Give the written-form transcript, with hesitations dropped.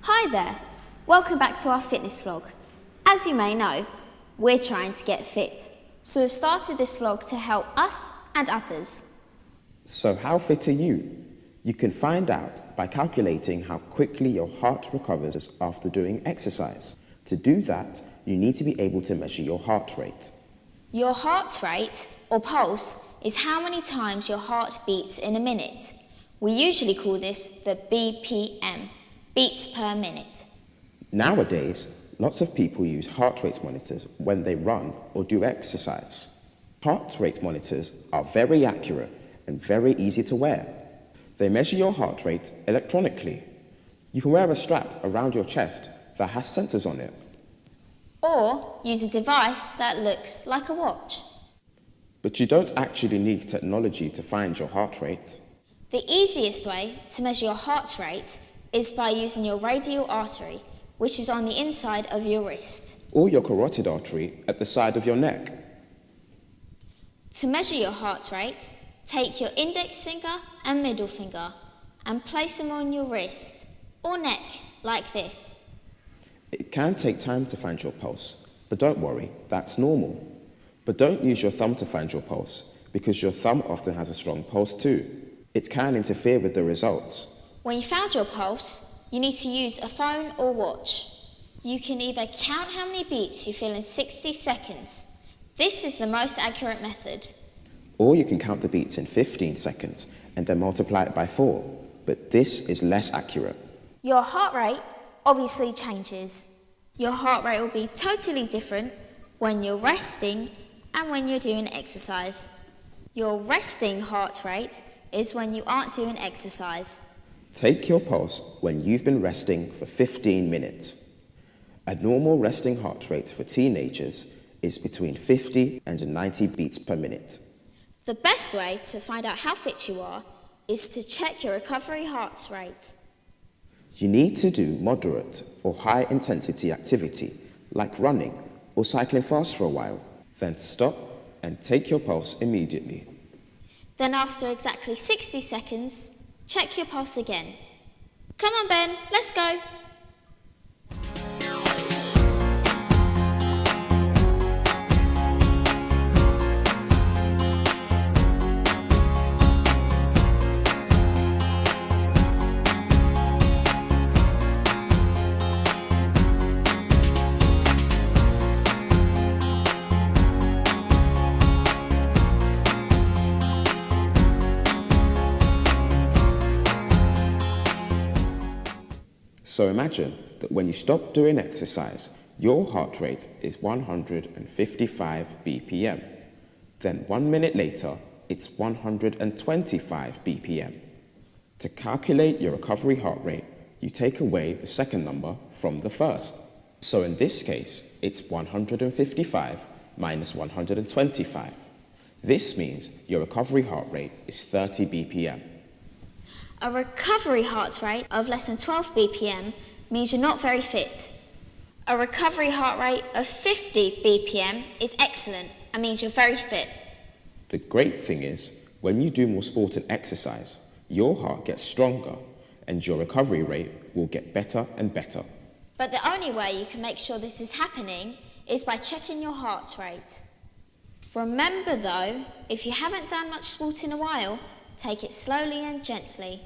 Hi there, welcome back to our fitness vlog. As you may know, we're trying to get fit, so we've started this vlog to help us and others. So how fit are you? You can find out by calculating how quickly your heart recovers after doing exercise. To do that, you need to be able to measure your heart rate. Your heart rate, or pulse, is how many times your heart beats in a minute. We usually call this the BPM. Beats per minute. Nowadays, lots of people use heart rate monitors when they run or do exercise. Heart rate monitors are very accurate and very easy to wear. They measure your heart rate electronically. You can wear a strap around your chest that has sensors on it. Or use a device that looks like a watch. But you don't actually need technology to find your heart rate. The easiest way to measure your heart rate is by using your radial artery, which is on the inside of your wrist. Or your carotid artery at the side of your neck. To measure your heart rate, take your index finger and middle finger and place them on your wrist or neck like this. It can take time to find your pulse, but don't worry, that's normal. But don't use your thumb to find your pulse, because your thumb often has a strong pulse too. It can interfere with the results. When you found your pulse, you need to use a phone or watch. You can either count how many beats you feel in 60 seconds. This is the most accurate method. Or you can count the beats in 15 seconds and then multiply it by 4, but this is less accurate. Your heart rate obviously changes. Your heart rate will be totally different when you're resting and when you're doing exercise. Your resting heart rate is when you aren't doing exercise. Take your pulse when you've been resting for 15 minutes. A normal resting heart rate for teenagers is between 50 and 90 beats per minute. The best way to find out how fit you are is to check your recovery heart rate. You need to do moderate or high intensity activity like running or cycling fast for a while. Then stop and take your pulse immediately. Then after exactly 60 seconds, check your pulse again. Come on, Ben, let's go. So imagine that when you stop doing exercise, your heart rate is 155 BPM. Then 1 minute later, it's 125 BPM. To calculate your recovery heart rate, you take away the second number from the first. So in this case, it's 155 minus 125. This means your recovery heart rate is 30 BPM. A recovery heart rate of less than 12 BPM means you're not very fit. A recovery heart rate of 50 BPM is excellent and means you're very fit. The great thing is, when you do more sport and exercise, your heart gets stronger and your recovery rate will get better and better. But the only way you can make sure this is happening is by checking your heart rate. Remember though, if you haven't done much sport in a while, take it slowly and gently.